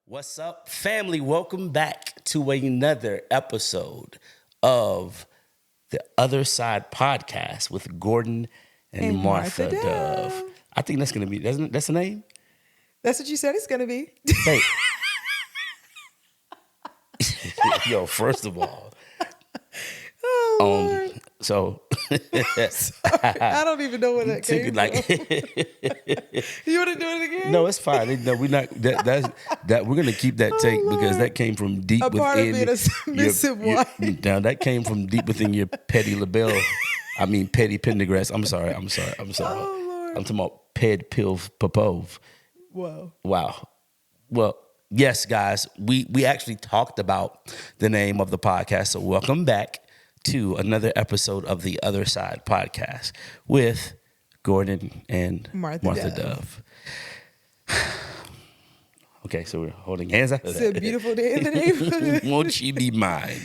What's up, family? Welcome back to another episode of the Other Side podcast with Gorden and Martha Dove. I think that's gonna be that's the name. That's what you said it's gonna be. Hey, yo, first of all, Oh, Lord. so I don't even know where that took came it like from. You want to do it again? no, it's fine. No, we're not. That we're gonna keep that take because that came from deep A part of within being a submissive wife. Now that came from deep within your petty label. I mean petty pendergrass. I'm sorry. Oh, Lord. I'm talking about ped pilv popov. Whoa. Wow. Well, yes, guys. We actually talked about the name of the podcast. So welcome back to another episode of the Other Side podcast with Gorden and Martha Dove. Okay, so we're holding hands after It's that. a beautiful day in the neighborhood. Won't she be mine?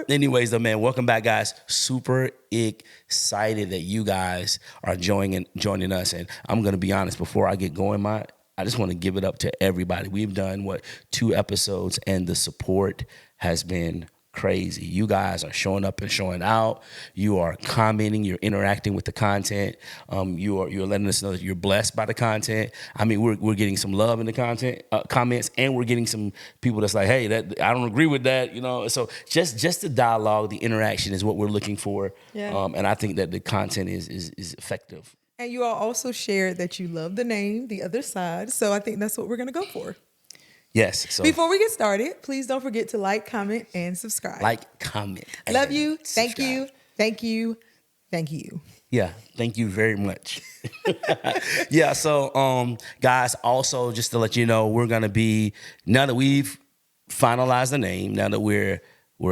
Anyways, though, man, welcome back, guys. Super excited that you guys are joining us. And I'm going to be honest, before I get going, I just want to give it up to everybody. We've done, 2 episodes, and the support has been crazy. You guys are showing up and showing out. You are commenting. You're interacting with the content. You're letting us know that you're blessed by the content. I mean, we're getting some love in the content comments, and we're getting some people that's like, hey, that I don't agree with that. So just the dialogue, the interaction is what we're looking for. Yeah. And I think that the content is effective. And you all also shared that you love the name, The Other Side. So I think that's what we're going to go for. Yes. So Before we get started, please don't forget to like, comment, and subscribe. like, comment, Love and you. Thank subscribe. you. Thank you. Thank you. Yeah, thank you very much. Yeah, so guys, also just to let you know, we're gonna be, now that we've finalized the name, now that we're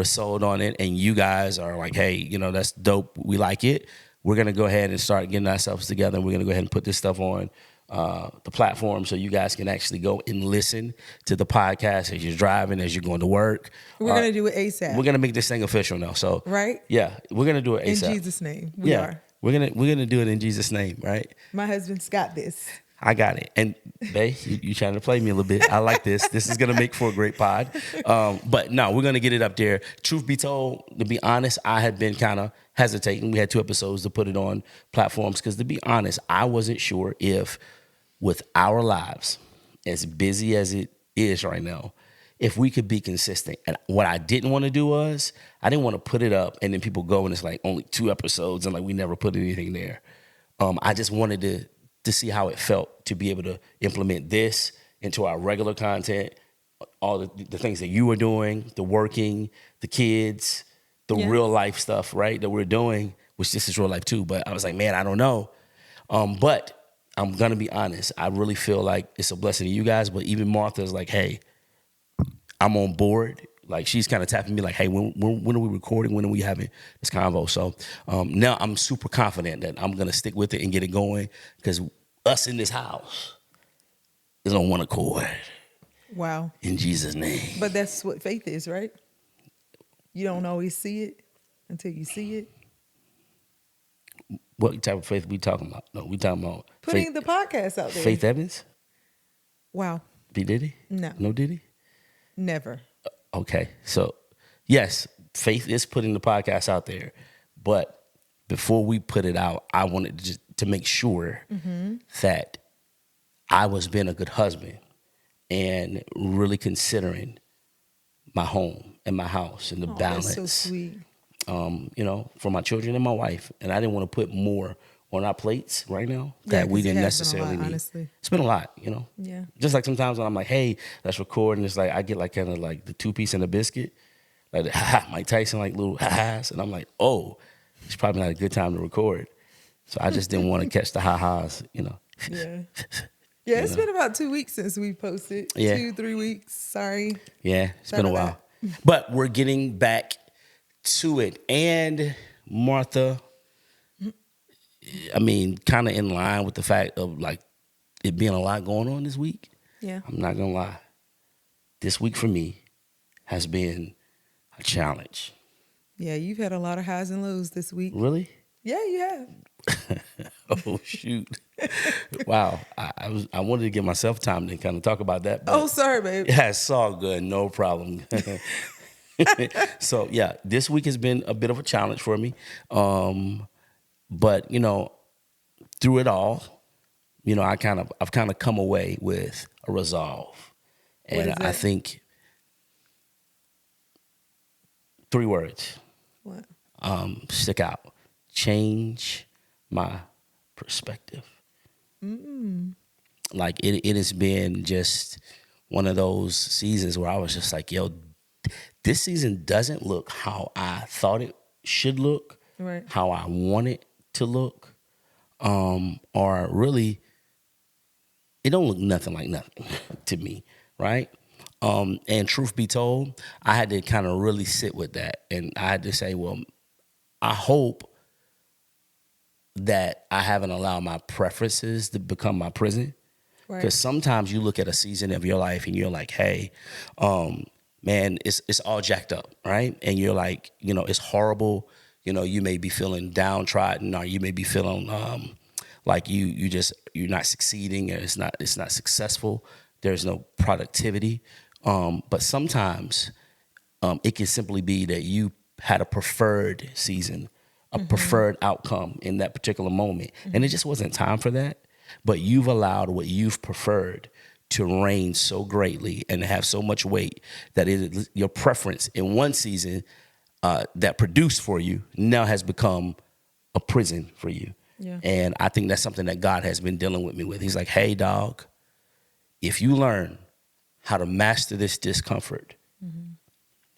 sold on it, and you guys are like, hey, that's dope, we like it, we're gonna go ahead and start getting ourselves together, and we're gonna go ahead and put this stuff on the platform so you guys can actually go and listen to the podcast as you're driving, as you're going to work. We're going to do it ASAP. We're gonna make this thing official now. So Right? yeah, we're gonna do it In ASAP. Jesus' name. We are. We're gonna do it in Jesus' name, right? My husband's got this. I got it. And babe, you trying to play me a little bit. I like this. This is gonna make for a great pod. But no, we're gonna get it up there. Truth be told, to be honest, I had been kind of hesitating. We had 2 episodes to put it on platforms because, to be honest, I wasn't sure if, with our lives as busy as it is right now, if we could be consistent. And what I didn't want to do was, I didn't want to put it up and then people go and it's like only 2 episodes and like we never put anything there. I just wanted to see how it felt to be able to implement this into our regular content, all the things that you were doing, the working, the kids, the real life stuff, right, that we're doing, which this is real life too. But I was like, man, I don't know. But I'm going to be honest. I really feel like it's a blessing to you guys. But even Martha's like, hey, I'm on board. Like, she's kind of tapping me like, hey, when are we recording? When are we having this convo? So now I'm super confident that I'm going to stick with it and get it going because us in this house is on one accord. Wow. In Jesus' name. But that's what faith is, right? You don't always see it until you see it. What type of faith we talking about? No, we talking about Putting the podcast out there. Faith Evans? Wow. B. Diddy? No. No Diddy? Never. Okay. So, yes, Faith is putting the podcast out there. But before we put it out, I wanted to make sure that I was being a good husband and really considering my home and my house and the balance. That's so sweet. For my children and my wife. And I didn't want to put more on our plates right now that we 'cause it didn't has been a necessarily lot, need. honestly. It's been a lot, Yeah. Just like sometimes when I'm like, hey, let's record, and it's like I get like kind of like the 2-piece and a biscuit, like the Mike Tyson, like little ha-has, and I'm like, oh, it's probably not a good time to record. So I just didn't want to catch the ha-has, Yeah. Yeah, it's been about 2 weeks since we posted. Yeah. 2-3 weeks. Sorry. Yeah, it's been a Sorry while. about But we're getting back to it. And Martha, I mean, kind of in line with the fact of like it being a lot going on this week. Yeah. I'm not going to lie. This week for me has been a challenge. Yeah, you've had a lot of highs and lows this week. Really? Yeah, you have. Oh shoot! Wow, I wanted to give myself time to kind of talk about that, Oh, but sorry, babe. yeah, it's all good, no problem. So yeah, this week has been a bit of a challenge for me, but through it all, I've kind of come away with a resolve, What and is I that? think 3 words What? stick out: change my perspective. Like it has been just one of those seasons where I was just like, yo, this season doesn't look how I thought it should look, Right. how I want it to look, or really, it don't look nothing like nothing to me, right? And truth be told, I had to kind of really sit with that, and I had to say, well, I hope that I haven't allowed my preferences to become my prison. Right. Because sometimes you look at a season of your life and you're like, hey, man, it's all jacked up, right? And you're like, it's horrible. You may be feeling downtrodden, or you may be feeling like you're not succeeding, or it's not successful. There's no productivity. But sometimes it can simply be that you had a preferred season, a preferred outcome in that particular moment, and it just wasn't time for that. But you've allowed what you've preferred to reign so greatly and have so much weight that your preference in one season that produced for you now has become a prison for you. Yeah. And I think that's something that God has been dealing with me with. He's like, hey, dog, if you learn how to master this discomfort,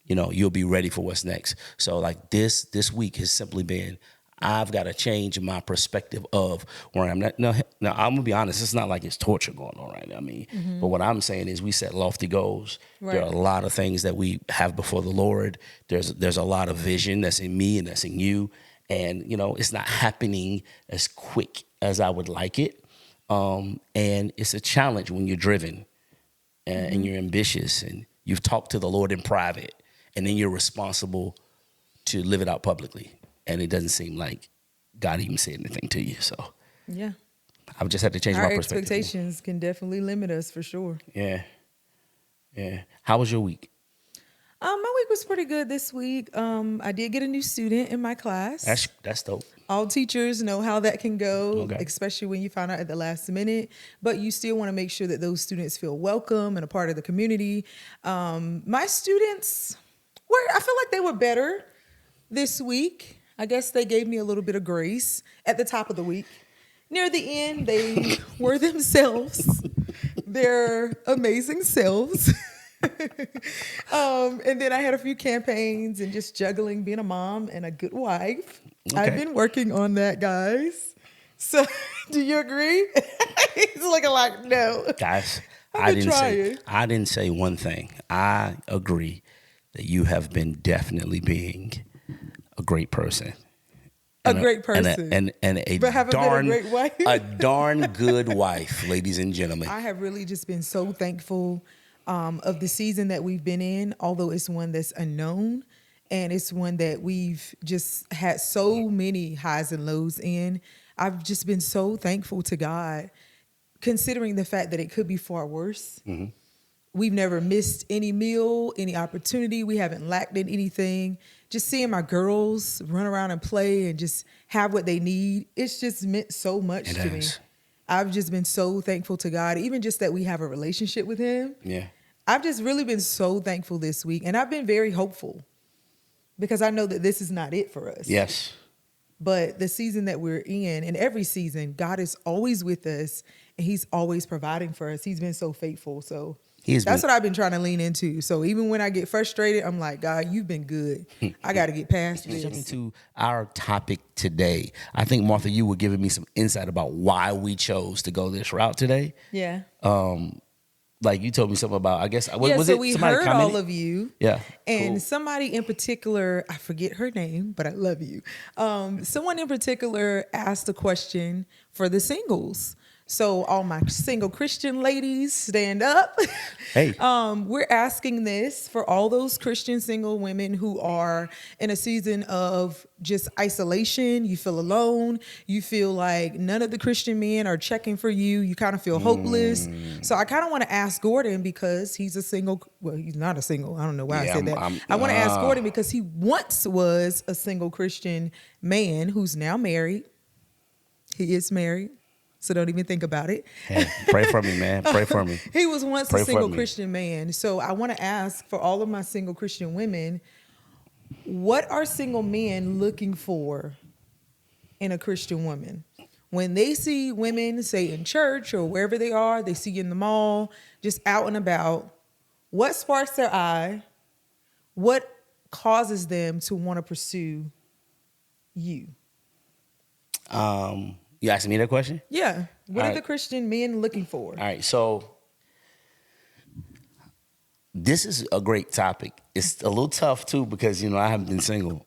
you'll be ready for what's next. So like this week has simply been, I've got to change my perspective of where I'm not. Now I'm gonna be honest. It's not like it's torture going on right now. I mean, but what I'm saying is we set lofty goals. Right. There are a lot of things that we have before the Lord. There's a lot of vision that's in me and that's in you, and it's not happening as quick as I would like it. And it's a challenge when you're driven and you're ambitious and you've talked to the Lord in private, and then you're responsible to live it out publicly. And it doesn't seem like God even said anything to you. So Yeah. I've just had to change Our my perspective. expectations can definitely limit us for sure. Yeah. Yeah. How was your week? My week was pretty good this week. I did get a new student in my class. That's dope. All teachers know how that can go, Okay. especially when you find out at the last minute. But you still want to make sure that those students feel welcome and a part of the community. My students I feel like they were better this week. I guess they gave me a little bit of grace at the top of the week. Near the end, they were themselves, their amazing selves. And then I had a few campaigns and just juggling being a mom and a good wife. Okay. I've been working on that, guys. So, do you agree? He's looking like, no. Guys, I've been trying. I didn't say one thing. I agree that you have been definitely being a great person. A great person. And a But haven't been a darn great wife. a darn good wife, ladies and gentlemen. I have really just been so thankful of the season that we've been in, although it's one that's unknown. And it's one that we've just had so many highs and lows in. I've just been so thankful to God, considering the fact that it could be far worse. Mm-hmm. We've never missed any meal, any opportunity. We haven't lacked in anything. Just seeing my girls run around and play and just have what they need, it's just meant so much to me. I've just been so thankful to God, even just that we have a relationship with him. Yeah. I've just really been so thankful this week. And I've been very hopeful because I know that this is not it for us. Yes. But the season that we're in, and every season, God is always with us and he's always providing for us. He's been so faithful. So that's what I've been trying to lean into. So even when I get frustrated, I'm like, God, you've been good. I got to get past this. Jumping to our topic today. I think, Martha, you were giving me some insight about why we chose to go this route today. Yeah. Like you told me something about, I guess, was so it we somebody heard commented? all of you. Yeah. And cool. somebody in particular, I forget her name, but I love you. Someone in particular asked a question for the singles. So all my single Christian ladies, stand up. Hey. We're asking this for all those Christian single women who are in a season of just isolation. You feel alone. You feel like none of the Christian men are checking for you. You kind of feel hopeless. So I kind of want to ask Gorden, because he's a single. Well, he's not a single. I don't know why I said that. I want to ask Gorden because he once was a single Christian man who's now married. He is married. So don't even think about it. Hey, pray for me, man. Pray for me. He was once Pray a for single me. Christian man. So I want to ask for all of my single Christian women, what are single men looking for in a Christian woman? When they see women, say in church or wherever they are, they see you in the mall, just out and about, what sparks their eye? What causes them to want to pursue you? You asking me that question? Yeah. What All are the right. Christian men looking for? All right, so this is a great topic. It's a little tough too because I haven't been single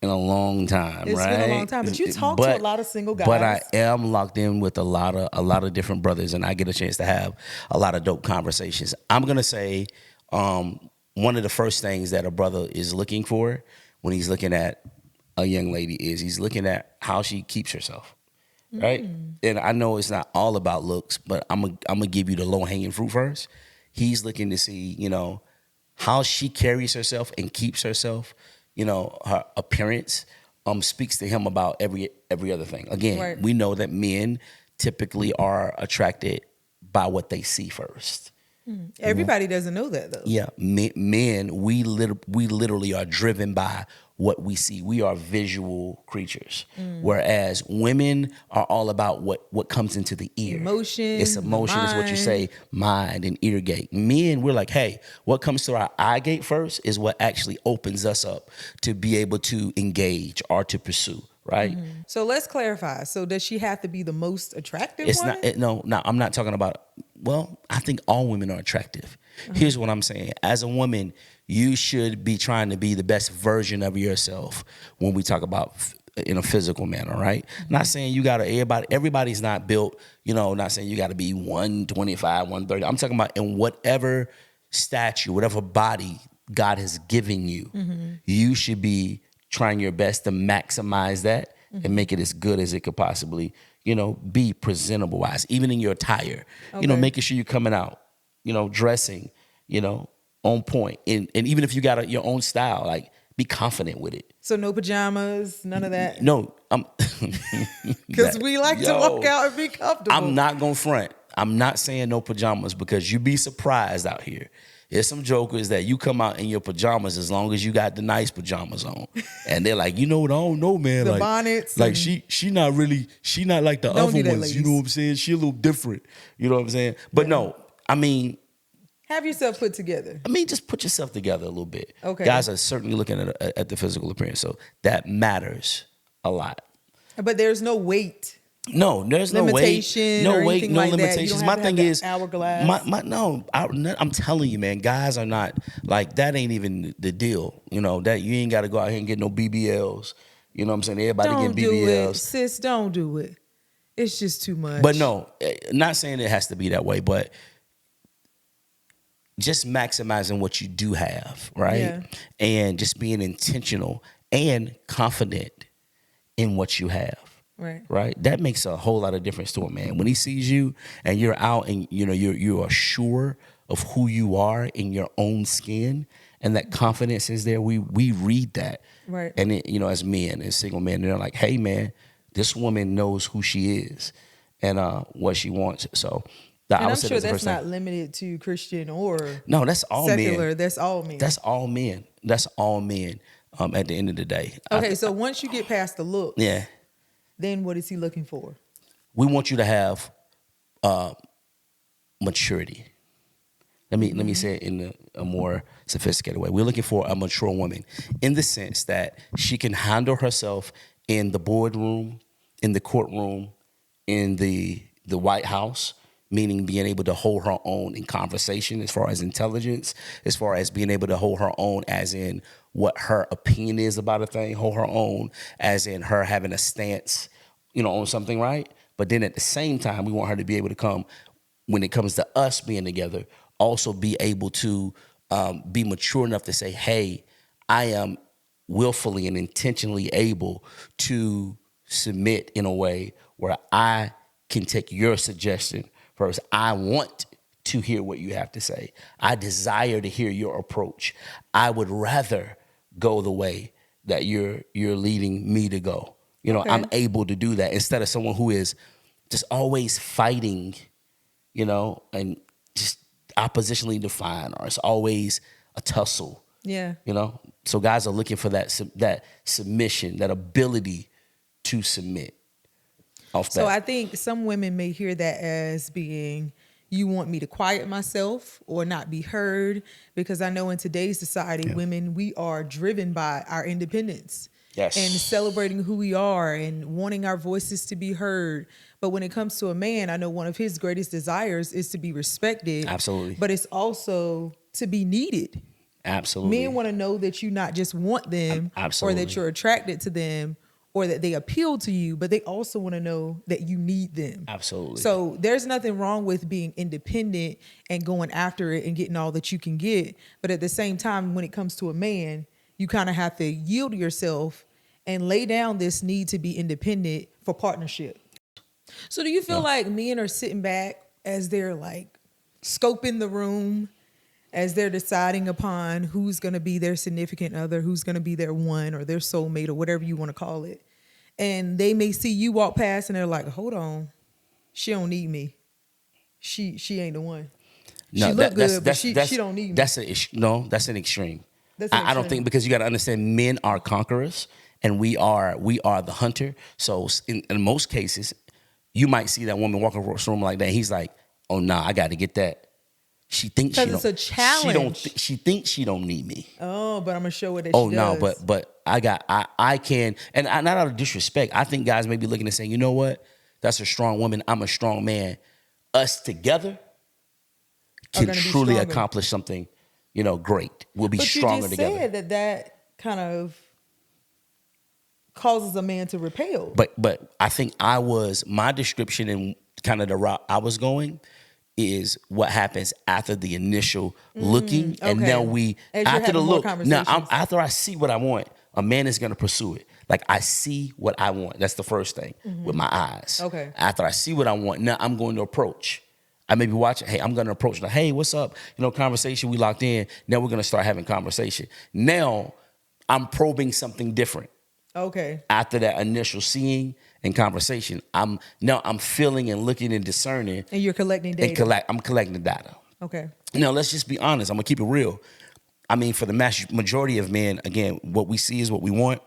in a long time. It's right? been a long time, but you talk to a lot of single guys. But I am locked in with a lot of different brothers, and I get a chance to have a lot of dope conversations. I'm gonna say one of the first things that a brother is looking for when he's looking at a young lady is he's looking at how she keeps herself. Right? And I know it's not all about looks, but I'm gonna give you the low-hanging fruit first. He's looking to see, how she carries herself and keeps herself, her appearance speaks to him about every other thing. Again, Right. we know that men typically are attracted by what they see first. Everybody doesn't know that though. Yeah, men, we literally are driven by what we see. We are visual creatures, whereas women are all about what comes into the ear. Emotion, It's emotion. It's what you mind. say, mind and ear gate. Men, we're like, hey, what comes to our eye gate first is what actually opens us up to be able to engage or to pursue. Right? So let's clarify. So does she have to be the most attractive It's woman? not. No, I'm not talking about. Well, I think all women are attractive. Here's what I'm saying. As a woman, you should be trying to be the best version of yourself when we talk about in a physical manner, right? Not saying you gotta everybody's not built, not saying you gotta be 125, 130. I'm talking about in whatever stature, whatever body God has given you, you should be trying your best to maximize that and make it as good as it could possibly, be presentable wise, even in your attire, Okay. making sure you're coming out, dressing, on point. And even if you got your own style, like be confident with it. So no pajamas, none of that. No, Because we like to walk out and be comfortable. I'm not going to front. I'm not saying no pajamas because you'd be surprised out here. There's some jokers that you come out in your pajamas as long as you got the nice pajamas on. And they're like, I don't know, man. The like, bonnets Like and- she not like the Don't other do that, ones. ladies. You know what I'm saying? She a little different. You know what I'm saying? But no, Have yourself put together. just put yourself together a little bit. Okay. Guys are certainly looking at the physical appearance. So that matters a lot. But there's no weight. No, there's no weight. Limitation No or weight, anything no like that. You limitations. don't My have to thing have is, the hourglass. I'm telling you, man, guys are not like that. Ain't even the deal. That you ain't got to go out here and get no BBLs. You know what I'm saying? Everybody Don't getting do BBLs. it. Sis, don't do it. It's just too much. But no, not saying it has to be that way, but just maximizing what you do have, right? Yeah. And just being intentional and confident in what you have. Right. That makes a whole lot of difference to a man. When he sees you and you're out and you are sure of who you are in your own skin and that confidence is there, we read that. Right. And it, as men, as single men, they're like, hey man, this woman knows who she is and what she wants. So And I'm sure that's not limited to Christian or no, that's all secular. men. That's all men. That's all men. That's all men. At the end of the day. Okay, so once you get past the look, Yeah. then what is he looking for? We want you to have maturity. Let me say it in a more sophisticated way. We're looking for a mature woman in the sense that she can handle herself in the boardroom, in the courtroom, in the White House, meaning being able to hold her own in conversation as far as intelligence, as far as being able to hold her own as in what her opinion is about a thing, hold her own as in her having a stance, on something, right? But then at the same time, we want her to be able to come, when it comes to us being together, also be able to be mature enough to say, hey, I am willfully and intentionally able to submit in a way where I can take your suggestion first. I want to hear what you have to say. I desire to hear your approach. I would rather go the way that you're leading me to go. You know, Okay. I'm able to do that instead of someone who is just always fighting, you know, and just oppositionally defined, or it's always a tussle. Yeah. You know, so guys are looking for that submission, that ability to submit. So I think some women may hear that as being, you want me to quiet myself or not be heard, because I know in today's society, women, we are driven by our independence. Yes. And celebrating who we are and wanting our voices to be heard. But when it comes to a man, I know one of his greatest desires is to be respected. Absolutely. But it's also to be needed. Absolutely. Men want to know that you not just want them or that you're attracted to them or that they appeal to you, but they also want to know that you need them. Absolutely. So there's nothing wrong with being independent and going after it and getting all that you can get. But at the same time, when it comes to a man, you kind of have to yield yourself and lay down this need to be independent for partnership. So do you feel like men are sitting back as they're like scoping the room, as they're deciding upon who's going to be their significant other, who's going to be their one or their soulmate or whatever you want to call it. And they may see you walk past and they're like, hold on, she don't need me. She ain't the one. No, she look good, but she don't need me. That's an extreme. That's an I don't extreme. think, because you got to understand, men are conquerors and we are the hunter. So in most cases, you might see that woman walking across the room like that. He's like, oh, nah, I got to get that. She thinks she don't. Because it's a challenge. She thinks she don't need me. Oh, but I'm gonna show her that. Oh she no, does. but I can, and not out of disrespect. I think guys may be looking and saying, you know what? That's a strong woman. I'm a strong man. Us together can gonna be truly stronger. accomplish something, you know, great. We'll be But stronger you just together. said that kind of causes a man to repel. But I think my description and kind of the route I was going is what happens after the initial looking, and okay. now As you're after the having more look. Now conversations. after I see what I want, a man is going to pursue it. Like, I see what I want. That's the first thing with my eyes. Okay. After I see what I want, now I'm going to approach. I may be watching. Hey, I'm going to approach. Like, hey, what's up? You know, conversation. We locked in. Now we're going to start having conversation. Now I'm probing something different. Okay. After that initial seeing and conversation, I'm feeling and looking and discerning. And you're collecting data. I'm collecting the data. Okay. Now, let's just be honest. I'm going to keep it real. I mean, for the majority of men, again, what we see is what we want.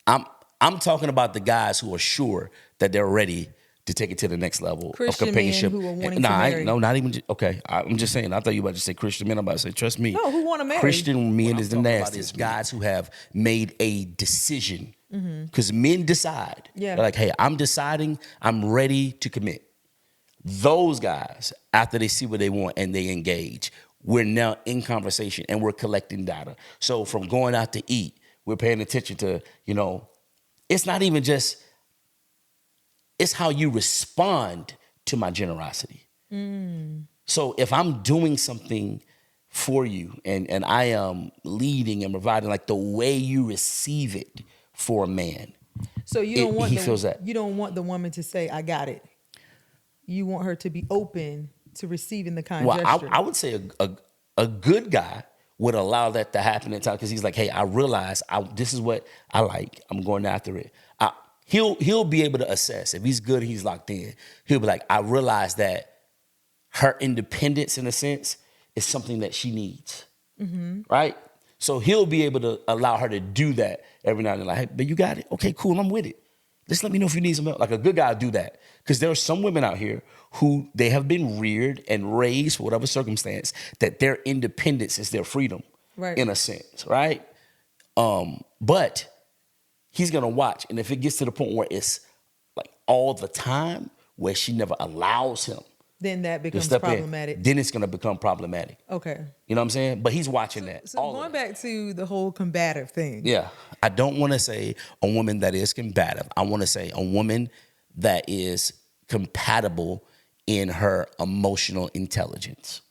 I'm talking about the guys who are sure that they're ready to take it to the next level Christian of companionship. men who are wanting to marry. Not even. Okay, I'm just saying. I thought you were about to say Christian men. I'm about to say, trust me. No, who want to marry? Christian men is the nastiest. Guys who have made a decision. Because men decide. Yeah. They're like, hey, I'm deciding. I'm ready to commit. Those guys, after they see what they want and they engage, we're now in conversation and we're collecting data. So from going out to eat, we're paying attention to, you know, it's not even just, it's how you respond to my generosity. So if I'm doing something for you and I am leading and providing, like, the way you receive it for a man. So you don't want he feels that. You don't want the woman to say, I got it. You want her to be open to receiving the kind gesture. I would say a good guy would allow that to happen at times, because he's like, hey, I realize this is what I like. I'm going after it. He'll be able to assess. If he's good, he's locked in. He'll be like, I realize that her independence, in a sense, is something that she needs. Right? So he'll be able to allow her to do that every now and then. Like, hey, but you got it. Okay, cool. I'm with it. Just let me know if you need some help. Like, a good guy will do that. Because there are some women out here who they have been reared and raised for whatever circumstance that their independence is their freedom, right, in a sense, right? But he's going to watch. And if it gets to the point where it's like all the time, where she never allows him, then that to becomes step problematic. in, then it's going to become problematic. Okay. You know what I'm saying? But he's watching that. So going back to the whole combative thing. Yeah. I don't want to say a woman that is combative. I want to say a woman that is compatible in her emotional intelligence.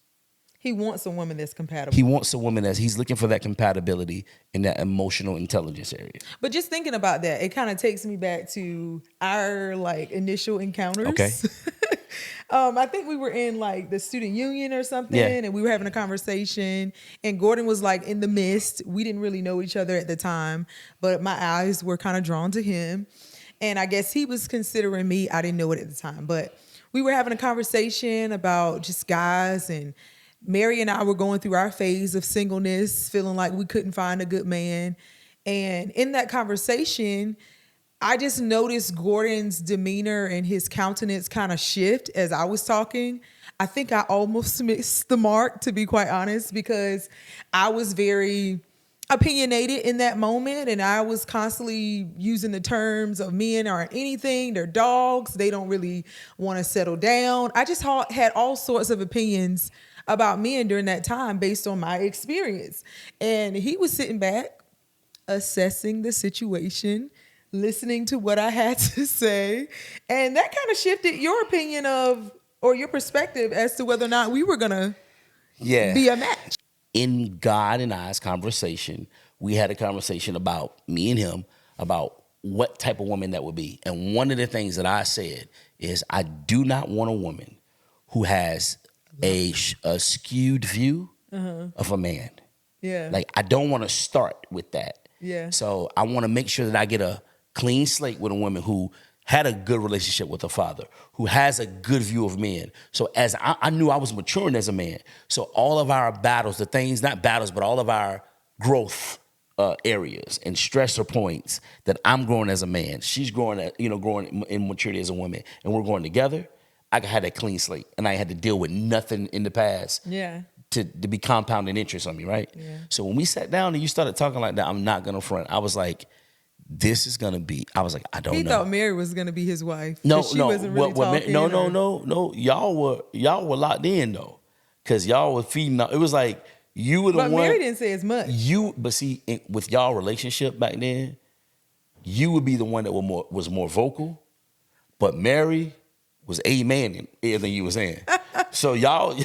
He wants a woman that's compatible. He wants a woman he's looking for that compatibility in that emotional intelligence area. But just thinking about that, it kind of takes me back to our like initial encounters. Okay. I think we were in like the student union or something, and we were having a conversation, and Gorden was like in the midst. We didn't really know each other at the time, but my eyes were kind of drawn to him, and I guess he was considering me. I didn't know it at the time, but we were having a conversation about just guys, and Mary and I were going through our phase of singleness, feeling like we couldn't find a good man. And in that conversation, I just noticed Gordon's demeanor and his countenance kind of shift as I was talking. I think I almost missed the mark, to be quite honest, because I was very opinionated in that moment, and I was constantly using the terms of men aren't anything, they're dogs, they don't really want to settle down. I just had all sorts of opinions about men during that time based on my experience. And he was sitting back, assessing the situation, listening to what I had to say. And that kind of shifted your opinion or your perspective as to whether or not we were going to be a match. In God and I's conversation, we had a conversation about me and him, about what type of woman that would be. And one of the things that I said is I do not want a woman who has a skewed view of a man. Yeah. Like, I don't want to start with that. Yeah. So I want to make sure that I get a clean slate with a woman who had a good relationship with her father, who has a good view of men. So as I knew I was maturing as a man. So all of our battles, the things, not battles, but all of our growth areas and stressor points that I'm growing as a man, she's growing in maturity as a woman, and we're growing together. I had a clean slate, and I had to deal with nothing in the past. Yeah. To be compounding interest on me, right? Yeah. So when we sat down and you started talking like that, I'm not gonna front. I was like, this is gonna be. I was like, I don't know. He thought Mary was gonna be his wife. No, she wasn't really talking. No. Y'all were locked in though, because y'all were feeding. It was like you were the one. But Mary didn't say as much. But see, with y'all relationship back then, you would be the one that was more vocal, but Mary was amen in everything you were saying. So y'all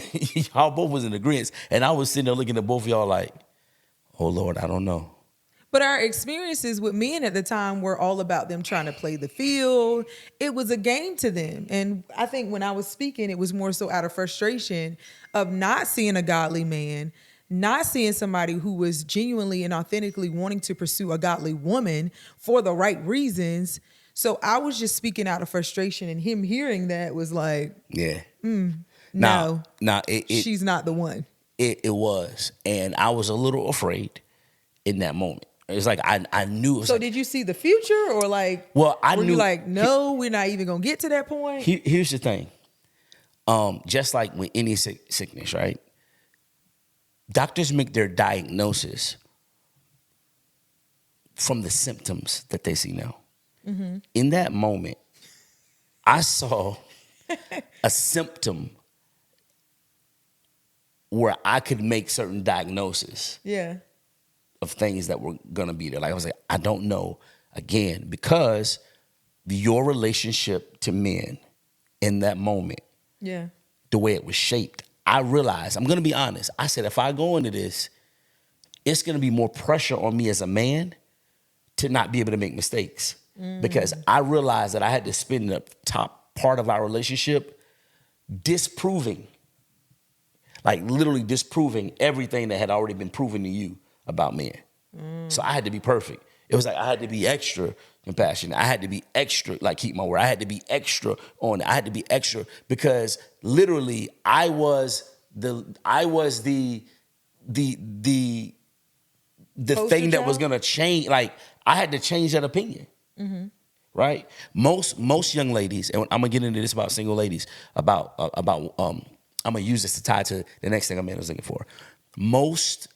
both was in agreement, and I was sitting there looking at both of y'all like, oh Lord, I don't know. But our experiences with men at the time were all about them trying to play the field. It was a game to them. And I think when I was speaking, it was more so out of frustration of not seeing a godly man, not seeing somebody who was genuinely and authentically wanting to pursue a godly woman for the right reasons. So I was just speaking out of frustration, and him hearing that was like, no, she's not the one. It was. And I was a little afraid in that moment. It's like I knew. It was so like, did you see the future, or like? Well, I were knew. You like, no, we're not even gonna get to that point. Here's the thing. Just like with any sickness, right? Doctors make their diagnosis from the symptoms that they see now. Mm-hmm. In that moment, I saw a symptom where I could make certain diagnoses. Yeah. Of things that were gonna be there. Like I was like, I don't know. Again, because your relationship to men in that moment, the way it was shaped, I realized, I'm gonna be honest. I said, if I go into this, it's gonna be more pressure on me as a man to not be able to make mistakes. Because I realized that I had to spend the top part of our relationship disproving, like literally disproving everything that had already been proven to you about men. So I had to be perfect. It was like I had to be extra compassionate. I had to be extra, like keep my word. I had to be extra on it. I had to be extra because literally I was the thing that was gonna change. Like I had to change that opinion. Mm-hmm. Right? Most young ladies, and I'm gonna get into this about single ladies, about I'm gonna use this to tie to the next thing I was looking for. Most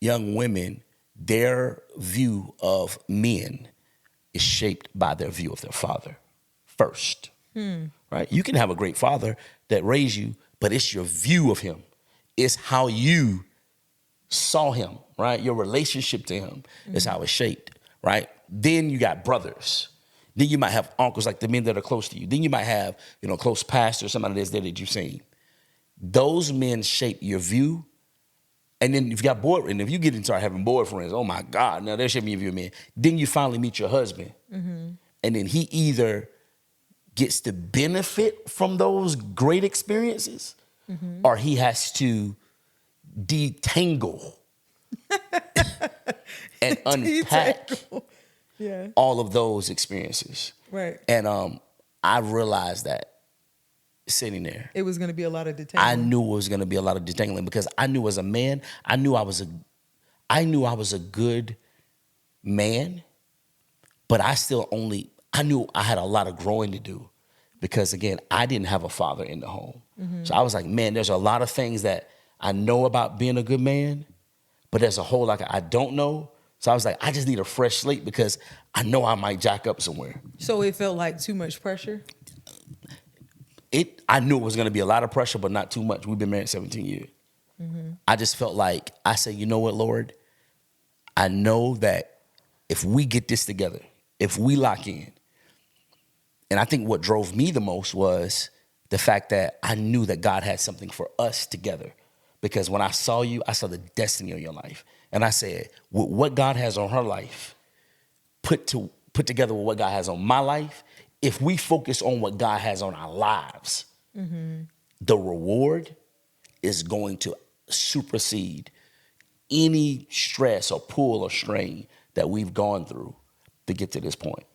young women, their view of men is shaped by their view of their father first. Right? You can have a great father that raised you, but it's your view of him. It's how you saw him, right? Your relationship to him is how it's shaped, right? Then you got brothers. Then you might have uncles, like the men that are close to you. Then you might have, close pastors, somebody that's there that you've seen. Those men shape your view. And then if you got bored, and if you get into having boyfriends, oh my God, now they're shaping your view of men. Then you finally meet your husband. And then he either gets to benefit from those great experiences, or he has to detangle and unpack all of those experiences. Right. And I realized that sitting there. It was going to be a lot of detangling. I knew it was going to be a lot of detangling because I knew as a man, I knew I was a good man, but I knew I had a lot of growing to do because, again, I didn't have a father in the home. So I was like, man, there's a lot of things that I know about being a good man, but there's a whole lot I don't know. So I was like, I just need a fresh slate because I know I might jack up somewhere. So it felt like too much pressure? I knew it was going to be a lot of pressure, but not too much. We've been married 17 years. I just felt like, I said, you know what, Lord? I know that if we get this together, if we lock in, and I think what drove me the most was the fact that I knew that God had something for us together. Because when I saw you, I saw the destiny of your life. And I said, with what God has on her life, put together with what God has on my life, if we focus on what God has on our lives, the reward is going to supersede any stress or pull or strain that we've gone through to get to this point.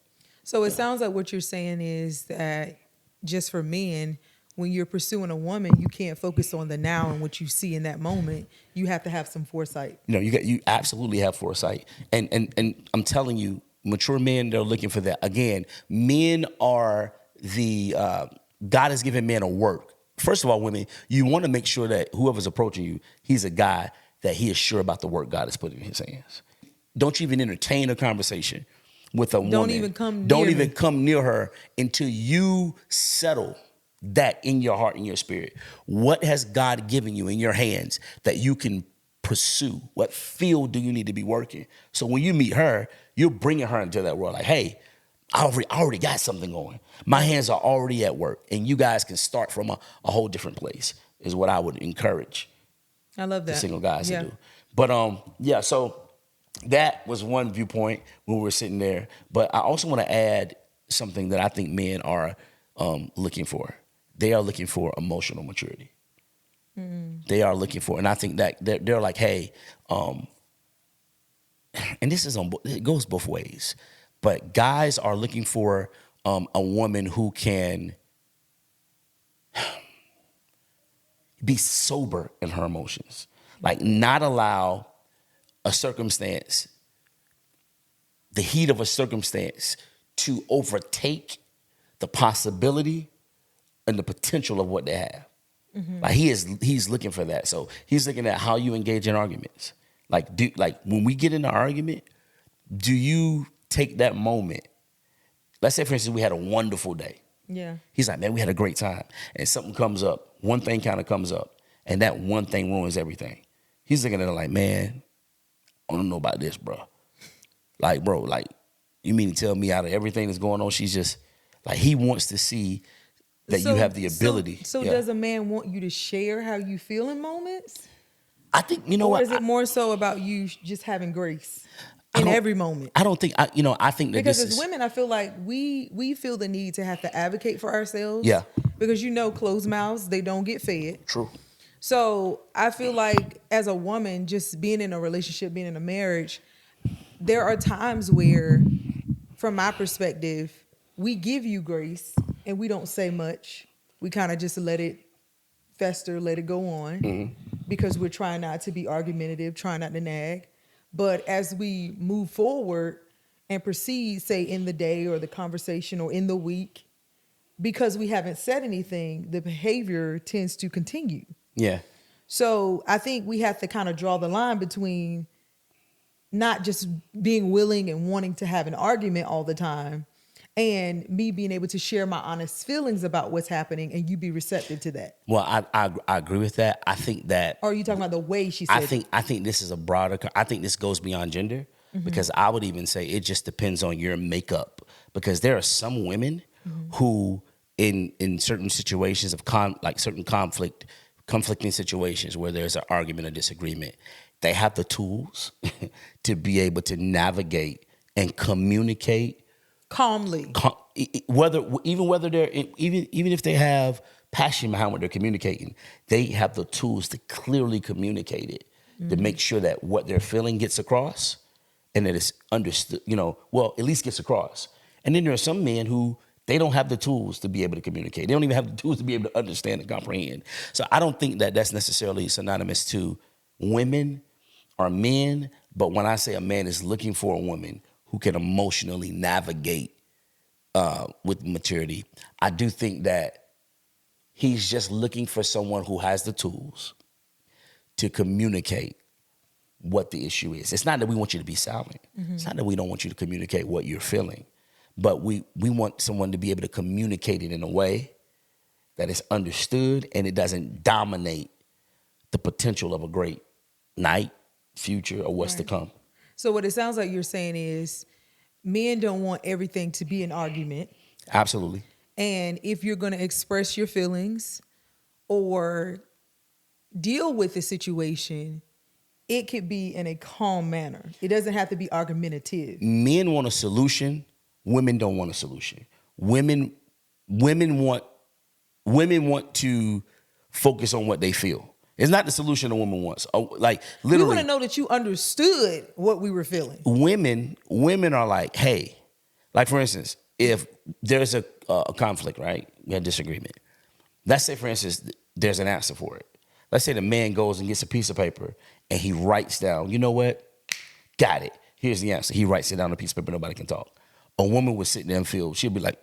So it sounds like what you're saying is that just for men, when you're pursuing a woman, you can't focus on the now and what you see in that moment. You have to have some foresight. You absolutely have foresight. And I'm telling you, mature men, they're looking for that. Again, men are God has given men a work. First of all, women, you want to make sure that whoever's approaching you, he's a guy that he is sure about the work God has put in his hands. Don't you even entertain a conversation with a woman. Don't even come near her until you settle that in your heart and your spirit. What has God given you in your hands that you can pursue? What field do you need to be working? So when you meet her, you're bringing her into that world. Like, hey, I already got something going. My hands are already at work, and you guys can start from a whole different place. Is what I would encourage. I love that. The single guys to do. But so that was one viewpoint when we were sitting there. But I also want to add something that I think men are looking for. They are looking for emotional maturity. They are looking for, and I think that they're like, hey, and this is it goes both ways. But guys are looking for a woman who can be sober in her emotions, like not allow a circumstance, the heat of a circumstance, to overtake the possibility and the potential of what they have. Like he's looking for that. So he's looking at how you engage in arguments. Like when we get in an argument, do you take that moment? Let's say, for instance, we had a wonderful day. Yeah. He's like, man, we had a great time. And something comes up. One thing kind of comes up. And that one thing ruins everything. He's looking at it like, man, I don't know about this, bro. Like, bro, like, you mean to tell me out of everything that's going on, she's just, like, he wants to see that you have the ability. So does a man want you to share how you feel in moments? I think, you know or what? Or is it more so about you just having grace in every moment? I don't think, I think that because as women, I feel like we feel the need to have to advocate for ourselves. Yeah. Because closed mouths, they don't get fed. True. So I feel like as a woman, just being in a relationship, being in a marriage, there are times where, from my perspective, we give you grace and we don't say much. We kind of just let it fester, let it go on, because we're trying not to be argumentative, trying not to nag. But as we move forward and proceed, say in the day or the conversation or in the week, because we haven't said anything, the behavior tends to continue. Yeah. So I think we have to kind of draw the line between not just being willing and wanting to have an argument all the time and me being able to share my honest feelings about what's happening and you be receptive to that. Well, I agree with that. I think that. Or are you talking about the way she said I think this is a broader, I think this goes beyond gender, because I would even say it just depends on your makeup because there are some women who in certain situations of certain conflicting situations where there's an argument or disagreement, they have the tools to be able to navigate and communicate Calmly. whether they're even if they have passion behind what they're communicating, they have the tools to clearly communicate it to make sure that what they're feeling gets across and that it's understood, at least gets across. And then there are some men who they don't have the tools to be able to communicate. They don't even have the tools to be able to understand and comprehend. So I don't think that that's necessarily synonymous to women or men. But when I say a man is looking for a woman who can emotionally navigate with maturity, I do think that he's just looking for someone who has the tools to communicate what the issue is. It's not that we want you to be silent. It's not that we don't want you to communicate what you're feeling. But we want someone to be able to communicate it in a way that is understood and it doesn't dominate the potential of a great night, future, or what's to come. So what it sounds like you're saying is men don't want everything to be an argument. Absolutely. And if you're going to express your feelings or deal with the situation, it could be in a calm manner. It doesn't have to be argumentative. Men want a solution. Women don't want a solution. Women want to focus on what they feel. It's not the solution a woman wants. Like literally, we want to know that you understood what we were feeling. Women are like, hey, like for instance, if there's a conflict, right? We had disagreement. Let's say, for instance, there's an answer for it. Let's say the man goes and gets a piece of paper and he writes down, you know what? Got it. Here's the answer. He writes it down on a piece of paper. Nobody can talk. A woman would sit there and feel, she'll be like,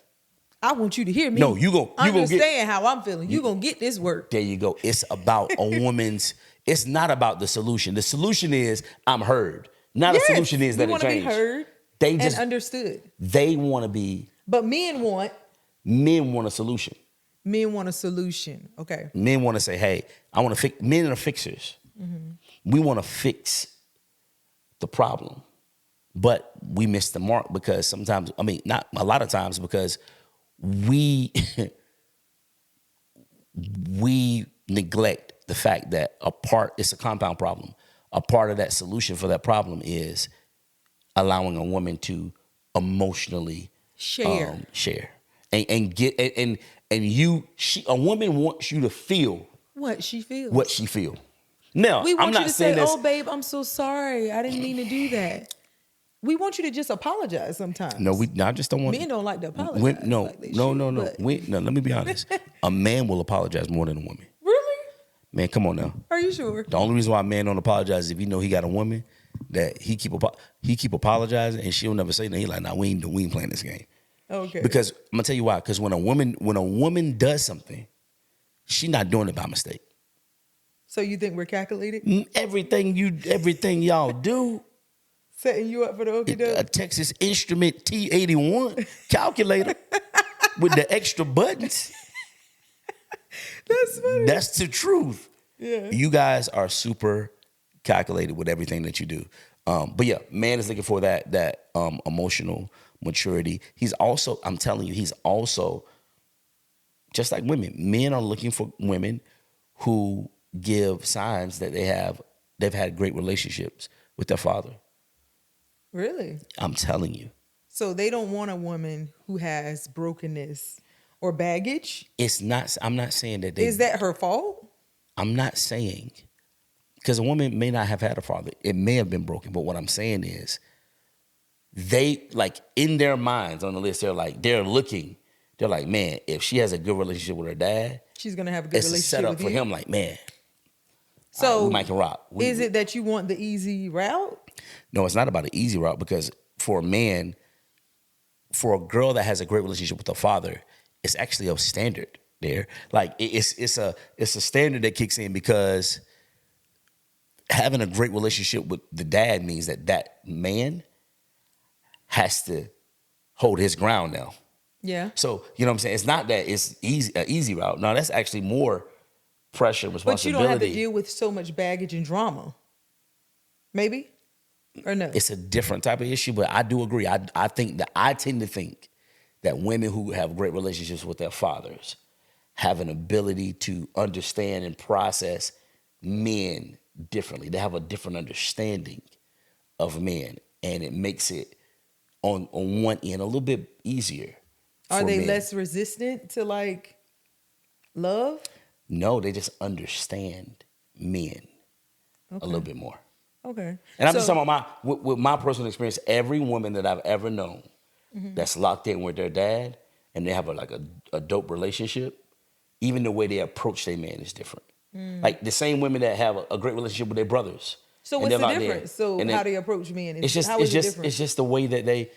I want you to hear me. No, you understand how I'm feeling. You gonna get this work. There you go. It's about a woman's. It's not about the solution. The solution is I'm heard. Not Yes, a solution is that you it changed. Want to be heard They and just understood. They want to be. But men want a solution. Men want a solution. Okay. Men want to say, hey, I want to fix. Men are fixers. We want to fix the problem, but we miss the mark because sometimes. I mean, not a lot of times because we neglect the fact that it's a compound problem. A part of that solution for that problem is allowing a woman to emotionally share and get and a woman wants you to feel what she feels. Now, we want I'm not you to saying say, "Oh, babe, I'm so sorry. I didn't mean to do that." We want you to just apologize sometimes. No, I just don't want. Men don't like to apologize. No. But... No, let me be honest. A man will apologize more than a woman. Really? Man, come on now. Are you sure? The only reason why a man don't apologize is if he know he got a woman that he keep apologizing and she'll never say nothing. He like, nah, we ain't playing this game. Okay. Because I'm gonna tell you why. Because when a woman does something, she's not doing it by mistake. So you think we're calculated? Everything y'all do. Setting you up for the okie doke. A Texas Instrument T81 calculator with the extra buttons. That's funny. That's the truth. Yeah. You guys are super calculated with everything that you do. But yeah, man is looking for that emotional maturity. I'm telling you, he's also just like women. Men are looking for women who give signs that they've had great relationships with their father. Really? I'm telling you. So they don't want a woman who has brokenness or baggage? I'm not saying that Is that her fault? I'm not saying, because a woman may not have had a father. It may have been broken. But what I'm saying is they, like, in their minds on the list, they're like, man, if she has a good relationship with her dad, she's going to have a good relationship with it's a setup for him. Like, man, so we might can rock. Is it that you want the easy route? No, it's not about an easy route, because for a man, for a girl that has a great relationship with her father, it's actually a standard there. Like it's a standard that kicks in, because having a great relationship with the dad means that man has to hold his ground now. Yeah. So, you know what I'm saying? It's not that it's an easy route. No, that's actually more pressure, responsibility. But you don't have to deal with so much baggage and drama. Maybe? Or no? It's a different type of issue, but I do agree. I tend to think that women who have great relationships with their fathers have an ability to understand and process men differently. They have a different understanding of men, and it makes it on one end a little bit easier. Are they men. less resistant to like love? No, they just understand men a little bit more. Okay. And I'm just talking about with my personal experience. Every woman that I've ever known that's locked in with their dad and they have a dope relationship, even the way they approach their man is different. Like the same women that have a great relationship with their brothers. So what's the difference? So how they approach men? It's just it's just the way that they.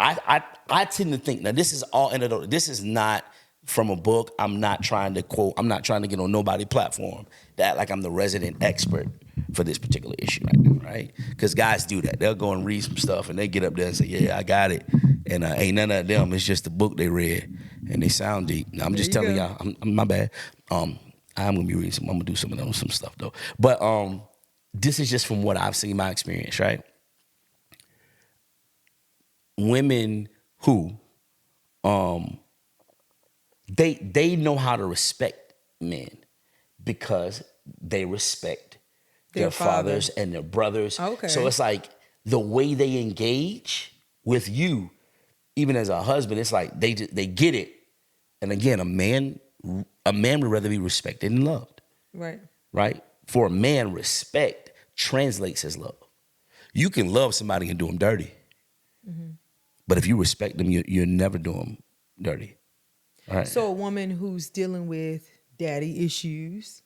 I tend to think, now this is all anecdotal. This is not from a book. I'm not trying to quote. I'm not trying to get on nobody's platform that like I'm the resident expert for this particular issue right now, right? Because guys do that. They'll go and read some stuff and they get up there and say, yeah, I got it. And ain't none of them. It's just the book they read and they sound deep. Now, I'm just telling y'all, I'm my bad. I'm gonna be reading some. I'm gonna do some stuff though. But this is just from what I've seen, my experience, right? Women who they know how to respect men because they respect their fathers and their brothers. Okay. So it's like the way they engage with you, even as a husband, it's like they get it. And again, a man would rather be respected and loved. Right. Right? For a man, respect translates as love. You can love somebody and do them dirty. But if you respect them, you'll never do them dirty. All right? So a woman who's dealing with daddy issues,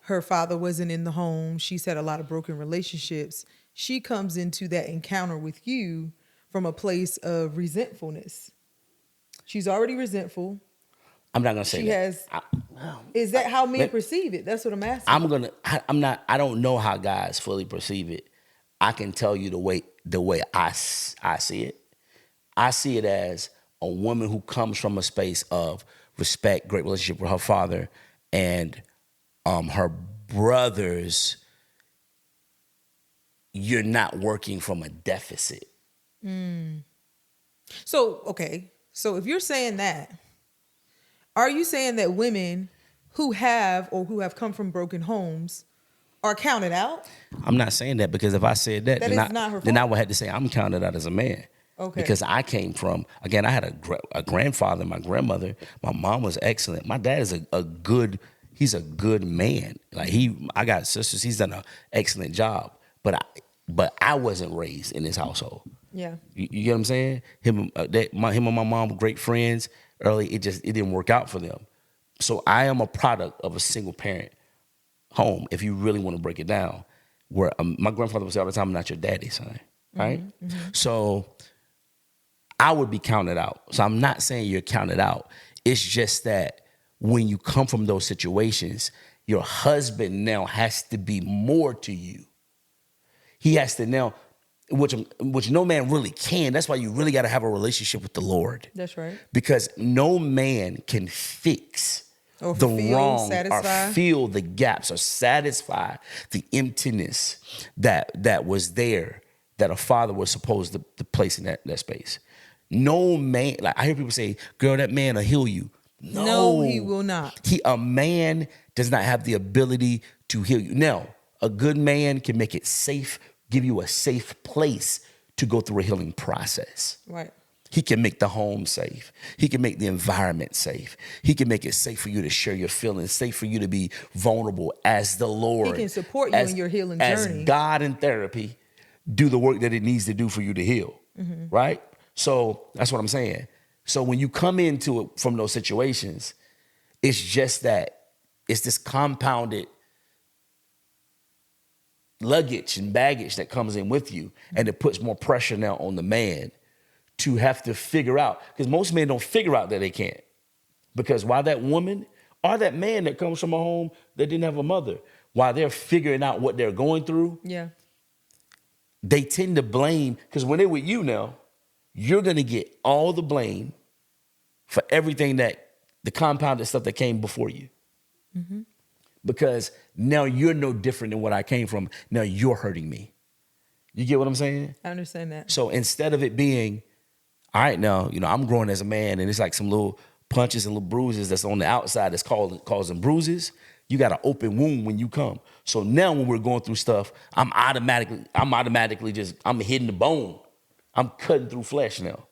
her father wasn't in the home, she's had a lot of broken relationships, she comes into that encounter with you from a place of resentfulness. She's already resentful. I'm not gonna say that. Is that how men perceive it? That's what I'm asking. I don't know how guys fully perceive it. I can tell you the way I see it. I see it as a woman who comes from a space of respect, great relationship with her father, and her brothers. You're not working from a deficit. So, okay. So if you're saying that, are you saying that women who have come from broken homes are counted out? I'm not saying that, because if I said that, then I would have to say I'm counted out as a man. Okay. Because I came from, again, I had a grandfather, my grandmother. My mom was excellent. My dad is he's a good man. Like I got sisters. He's done an excellent job. But I wasn't raised in his household. Yeah. You get what I'm saying? Him and my mom were great friends. Early, it didn't work out for them. So I am a product of a single parent home, if you really want to break it down, where my grandfather would say all the time, I'm not your daddy, son. Right? So I would be counted out. So I'm not saying you're counted out. It's just that when you come from those situations, your husband now has to be more to you. He has to now, which no man really can. That's why you really got to have a relationship with the Lord. That's right. Because no man can fix the wrong or fill the gaps or satisfy the emptiness that was there, that a father was supposed to place in that space. No man, like I hear people say, girl, that man will heal you. No, he will not. A man does not have the ability to heal you. Now, a good man can make it safe, give you a safe place to go through a healing process. Right. He can make the home safe. He can make the environment safe. He can make it safe for you to share your feelings, safe for you to be vulnerable as the Lord. He can support you in your healing journey. As God in therapy, do the work that it needs to do for you to heal, right? So that's what I'm saying. So when you come into it from those situations, it's just that it's this compounded luggage and baggage that comes in with you, and it puts more pressure now on the man to have to figure out, because most men don't figure out that they can't. Because while that woman or that man that comes from a home that didn't have a mother, while they're figuring out what they're going through, they tend to blame, because when they're with you now, you're going to get all the blame for everything that the compounded stuff that came before you. Because now you're no different than what I came from. Now you're hurting me. You get what I'm saying? I understand that. So instead of it being, all right, now, I'm growing as a man, and it's like some little punches and little bruises that's on the outside that's causing bruises. You got an open wound when you come. So now when we're going through stuff, I'm automatically I'm hitting the bone. I'm cutting through flesh now,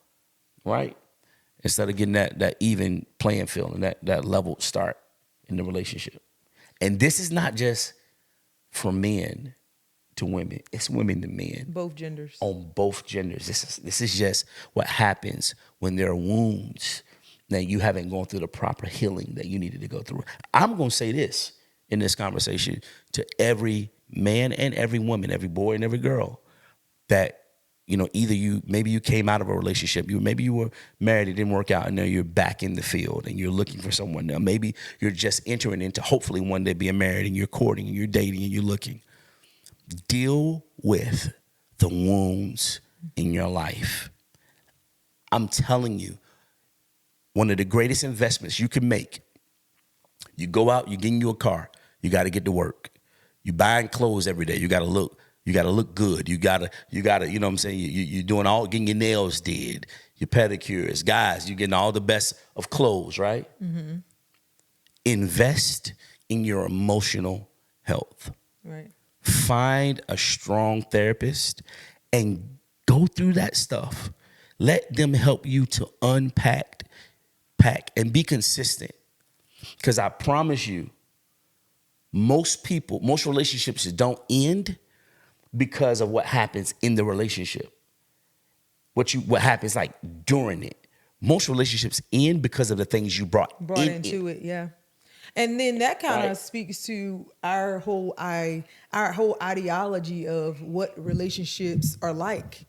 right? Instead of getting that even playing field and that level start in the relationship. And this is not just from men to women. It's women to men. Both genders. On both genders. This is just what happens when there are wounds that you haven't gone through the proper healing that you needed to go through. I'm going to say this in this conversation to every man and every woman, every boy and every girl, that, maybe you came out of a relationship, maybe you were married, it didn't work out, and now you're back in the field and you're looking for someone now. Maybe you're just entering into hopefully one day being married and you're courting and you're dating and you're looking. Deal with the wounds in your life. I'm telling you, one of the greatest investments you can make, you go out, you get in your car, you got to get to work. You buying clothes every day. You got to look good. You gotta, you know what I'm saying? You're doing getting your nails did, your pedicures. Guys, you're getting all the best of clothes, right? Mm-hmm. Invest in your emotional health. Right. Find a strong therapist and go through that stuff. Let them help you to pack, and be consistent. Because I promise you, most relationships don't end because of what happens in the relationship. What happens like during it. Most relationships end because of the things you brought into it. Yeah. And then that kind of speaks to our whole ideology of what relationships are like.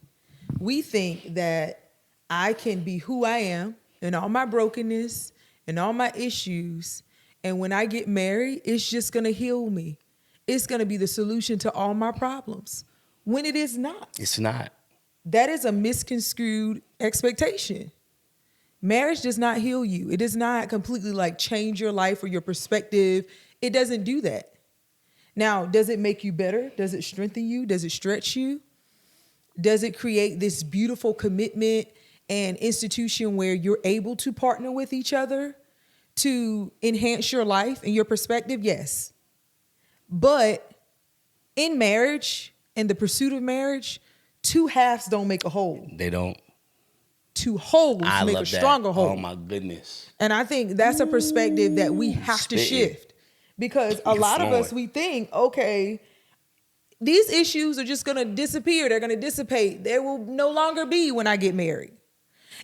We think that I can be who I am and all my brokenness and all my issues, and when I get married, it's just going to heal me. It's going to be the solution to all my problems, when it is not. It's not. That is a misconstrued expectation. Marriage does not heal you. It does not completely like change your life or your perspective. It doesn't do that. Now, does it make you better? Does it strengthen you? Does it stretch you? Does it create this beautiful commitment and institution where you're able to partner with each other to enhance your life and your perspective? Yes. But in marriage and the pursuit of marriage, two halves don't make a whole. They don't. Two wholes make a stronger whole. Oh my goodness. And I think that's a perspective that we have to shift, because a lot of us, we think, okay, these issues are just going to disappear. They're going to dissipate. There will no longer be when I get married.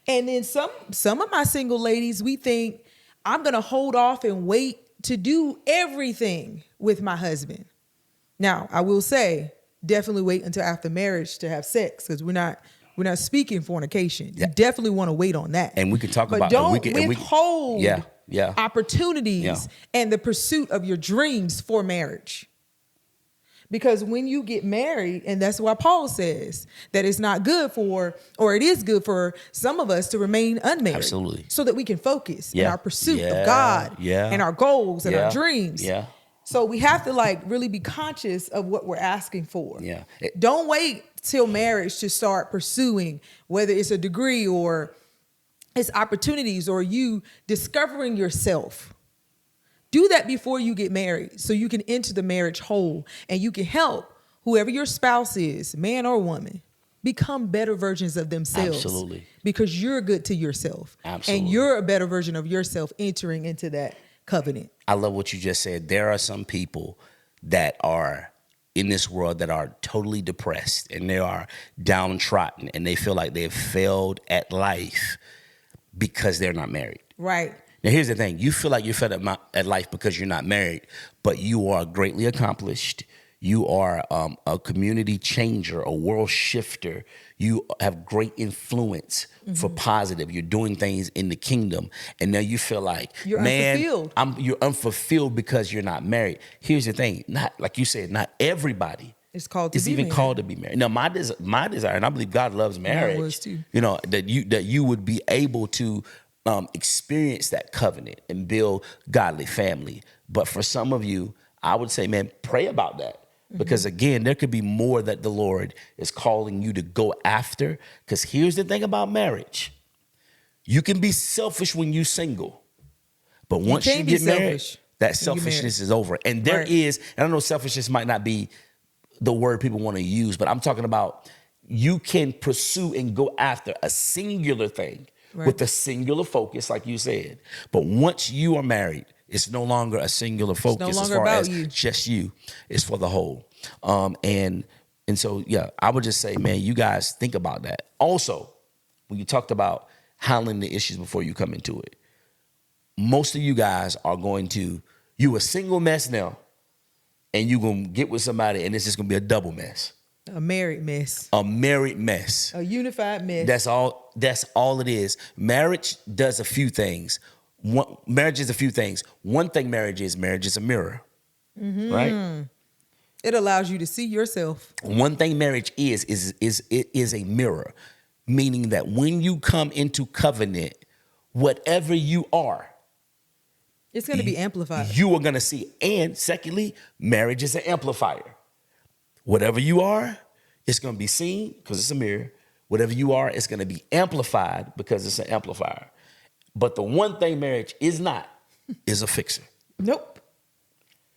And then some of my single ladies, we think, I'm going to hold off and wait to do everything with my husband. Now, I will say, definitely wait until after marriage to have sex, because we're not speaking fornication. Yeah. You definitely want to wait on that. And we can talk but about don't withhold opportunities Yeah. and the pursuit of your dreams for marriage. Because when you get married, and that's why Paul says that it's not good for, or it is good for some of us to remain unmarried. Absolutely. So that we can focus in our pursuit of God and our goals and our dreams. Yeah. So we have to like really be conscious of what we're asking for. Yeah. Don't wait till marriage to start pursuing, whether it's a degree or it's opportunities or you discovering yourself. Do that before you get married so you can enter the marriage whole and you can help whoever your spouse is, man or woman, become better versions of themselves. Absolutely. Because you're good to yourself. Absolutely. And you're a better version of yourself entering into that covenant. I love what you just said. There are some people that are in this world that are totally depressed and they are downtrodden and they feel like they've failed at life because they're not married. Right. Now, here's the thing. You feel like you're fed up at life because you're not married, but you are greatly accomplished. You are a community changer, a world shifter. You have great influence for positive. You're doing things in the kingdom. And now you feel like, you're unfulfilled. You're unfulfilled because you're not married. Here's the thing. Not like you said, not everybody is called to is be even married. called to be married. Now, my desire, and I believe God loves marriage. Mine was too. You know, that you would be able to experience that covenant and build godly family. But for some of you, I would say, man, pray about that. Because again, there could be more that the Lord is calling you to go after. Because here's the thing about marriage. You can be selfish when you're single. But once you can't be get married, selfish that when you're selfishness married. is over. And there Right. is, and I know selfishness might not be the word people want to use, but I'm talking about you can pursue and go after a singular thing Right. with a singular focus, like you said. But once you are married, it's no longer a singular focus longer as far about as you. just you. It's for the whole. And so, yeah, I would just say, man, you guys think about that. Also, when you talked about handling the issues before you come into it, most of you guys are going to, you a single mess now, and you're going to get with somebody, and it's just going to be a double mess. A married mess. A married mess. A unified mess. That's all it is. Marriage does a few things. Marriage is a few things. One thing marriage is a mirror. Right? It allows you to see yourself. One thing marriage is it is a mirror. Meaning that when you come into covenant, whatever you are, It's going to be amplified. you are going to see. And secondly, marriage is an amplifier. Whatever you are, it's going to be seen because it's a mirror. Whatever you are, it's going to be amplified because it's an amplifier. But the one thing marriage is not is a fixer. Nope.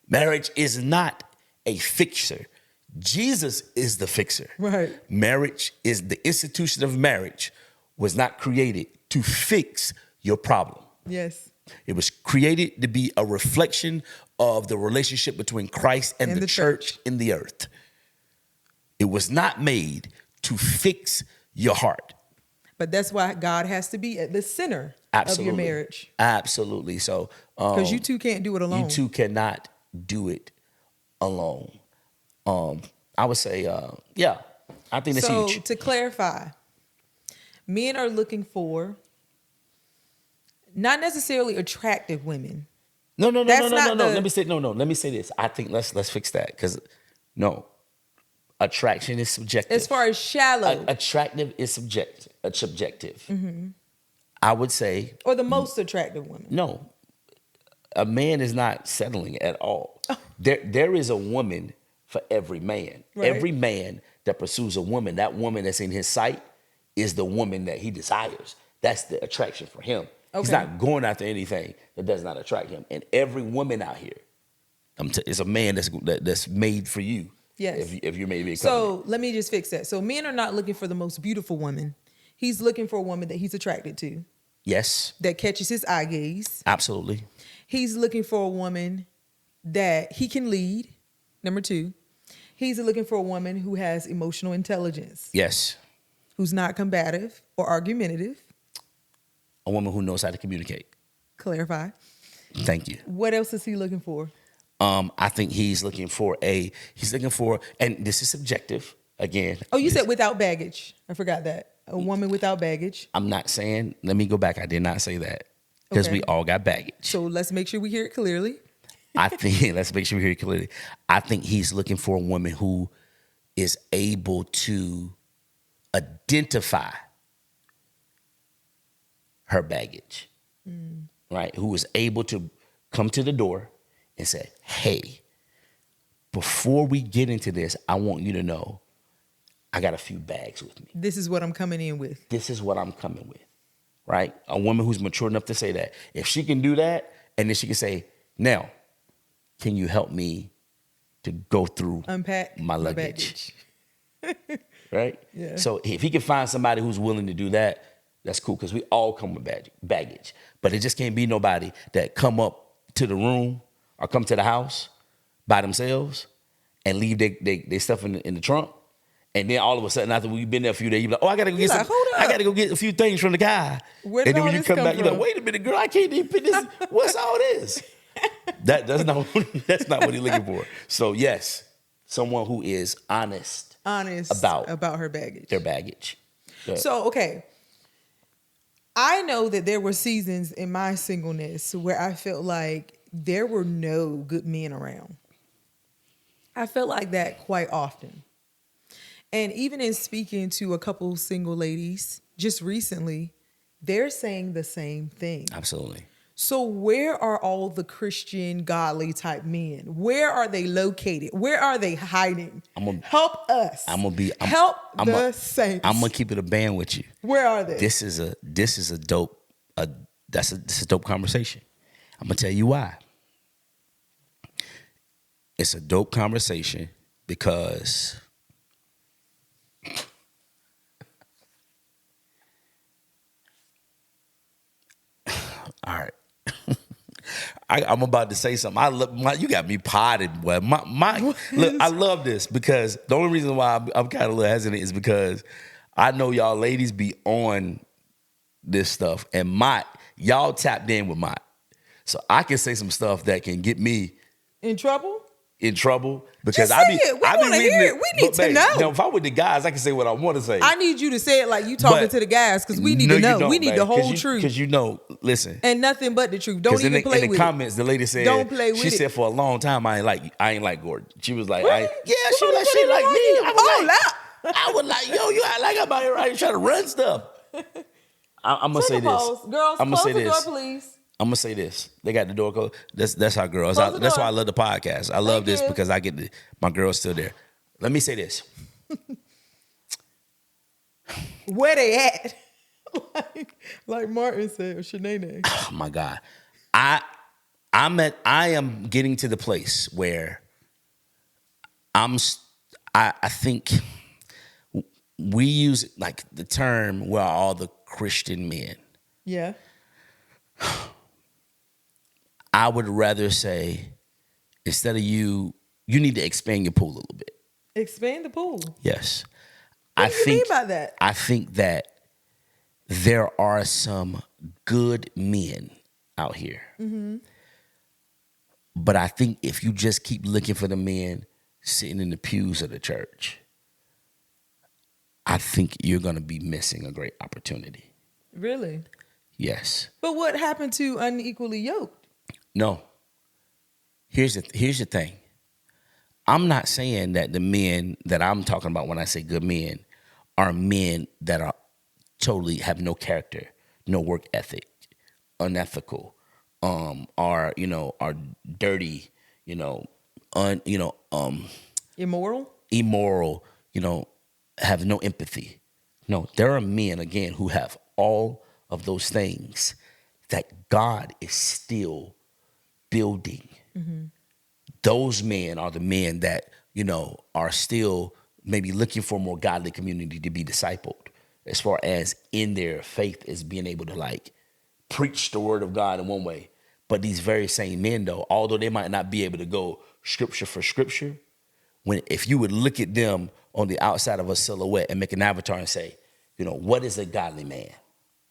Marriage is not a fixer. Jesus is the fixer. Right. Marriage is the institution of marriage was not created to fix your problem. Yes. It was created to be a reflection of the relationship between Christ and the church in the earth. It was not made to fix your heart. But that's why God has to be at the center of your marriage. Absolutely. So, Because you two can't do it alone. You two cannot do it alone. I would say, yeah, I think that's huge. So to clarify, men are looking for not necessarily attractive women. No. That's not the- Let me say this. I think let's fix that because no, attraction is subjective. As far as shallow. Attractive is subjective. I would say Or the most attractive woman. no. A man is not settling at all. There is a woman for every man. Right. Every man that pursues a woman, that woman that's in his sight is the woman that he desires. That's the attraction for him. He's Okay. not going after anything that does not attract him. And every woman out here is a man that's made for you. Yes. If you're made to be a covenant. So let me just fix that. So men are not looking for the most beautiful woman. He's looking for a woman that he's attracted to, Yes, that catches his eye gaze. absolutely. He's looking for a woman that he can lead. Number two, he's looking for a woman who has emotional intelligence, Yes. who's not combative or argumentative. A woman who knows how to communicate. Clarify. Thank you. What else is he looking for? I think he's looking for, and this is subjective again. Oh, you said without baggage. I forgot that. A woman without baggage. I'm not saying, let me go back. I did not say that because Okay. we all got baggage. So let's make sure we hear it clearly. I think, let's make sure we hear it clearly. I think he's looking for a woman who is able to identify her baggage, right? Who is able to come to the door and say, hey, before we get into this, I want you to know I got a few bags with me. This is what I'm coming in with. This is what I'm coming with, right? A woman who's mature enough to say that. If she can do that, and then she can say, now, can you help me to go through Unpack my my luggage? baggage. Right? Yeah. So if he can find somebody who's willing to do that, that's cool because we all come with baggage. But it just can't be nobody that come up to the room or come to the house by themselves and leave their stuff in the trunk. And then all of a sudden, after we've been there a few days, you're like, oh, I gotta go get You're like, hold up. I gotta go get a few things from the guy. Where and did then all when you this come come back, you're like, from? wait a minute, girl, I can't even put this. What's all this? That's not what he's looking for. So yes, someone who is honest About her baggage. their baggage. Yeah. So, okay. I know that there were seasons in my singleness where I felt like there were no good men around. I felt like that quite often. And even in speaking to a couple single ladies just recently, they're saying the same thing. Absolutely. So where are all the Christian, godly type men? Where are they located? Where are they hiding? Help us. Help the saints. I'm gonna keep it a band with you. Where are they? This is a dope conversation. I'm gonna tell you why. It's a dope conversation because all right. I'm about to say something. You got me potted, boy. Look, I love this because the only reason why I'm kind of a little hesitant is because I know y'all ladies be on this stuff, and y'all tapped in with so I can say some stuff that can get me in trouble. Because Just say it. We want to hear it. We need to know. Now, if I with the guys, I can say what I want to say. I need you to say it like you talking to the guys because we need to know. We need the whole truth. Because listen. And nothing but the truth. Don't even play with it. In the comments, the lady said, don't play with it. She said for a long time, I ain't like Gorden. She was like, really? she like me. I was like, yo, you act like I'm out here right trying to run stuff. I'm going to say this. Girls, close the door, please. I'm gonna say this. They got the door closed. That's how girls. That's why I love the podcast. I love this because I get my girls still there. Let me say this. Where they at? like Martin said, or Shanae. Oh my God. I am getting to the place where I think we use like the term where are all the Christian men. Yeah. I would rather say, instead of you need to expand your pool a little bit. Expand the pool? Yes. What do you mean by that? I think that there are some good men out here. Mm-hmm. But I think if you just keep looking for the men sitting in the pews of the church, I think you're going to be missing a great opportunity. Really? Yes. But what happened to unequally yoked? No. Here's the thing. I'm not saying that the men that I'm talking about when I say good men are men that are totally have no character, no work ethic, unethical, are dirty, immoral, have no empathy. No, there are men again who have all of those things that God is still building. Mm-hmm. Those men are the men that, are still maybe looking for a more godly community to be discipled as far as in their faith is being able to preach the word of God in one way. But these very same men though, although they might not be able to go scripture for scripture, if you would look at them on the outside of a silhouette and make an avatar and say, what is a godly man,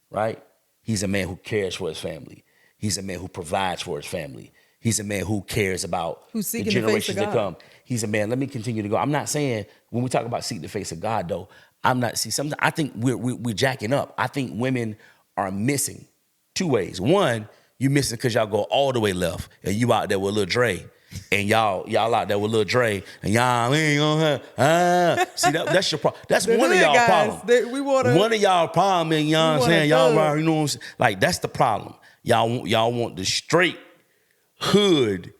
right? He's a man who cares for his family. He's a man who provides for his family. He's a man who cares about the generations that come. He's a man. Let me continue to go. I'm not saying when we talk about seek the face of God, though, sometimes I think we're jacking up. I think women are missing two ways. One, you missing because y'all go all the way left and you out there with Lil Dre. And y'all out there with Lil Dre and y'all ain't gonna see that's your problem. That's one of y'all problems. One of y'all problem, and y'all saying y'all right, what I'm saying? Like that's the problem. Y'all want the straight hood,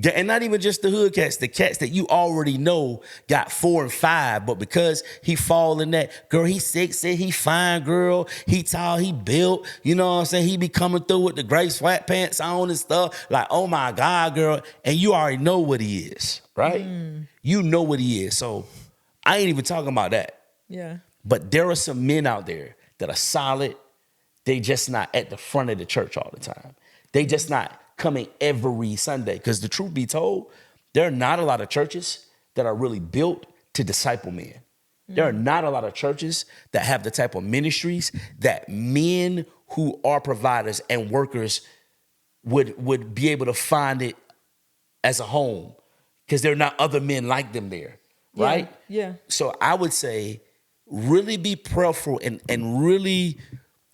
and not even just the hood cats, the cats that you already know got 4 and 5, but because he fall in that, girl, he 6', he fine, girl, he tall, he built, you know what I'm saying? He be coming through with the gray sweatpants on and stuff, like, oh my God, girl, and you already know what he is, right? You know what he is, so I ain't even talking about that. Yeah. But there are some men out there that are solid. They just not at the front of the church all the time. They just not coming every Sunday. Because the truth be told, there are not a lot of churches that are really built to disciple men. There are not a lot of churches that have the type of ministries that men who are providers and workers would be able to find it as a home. Because there are not other men like them there, right? Yeah. So I would say really be prayerful and really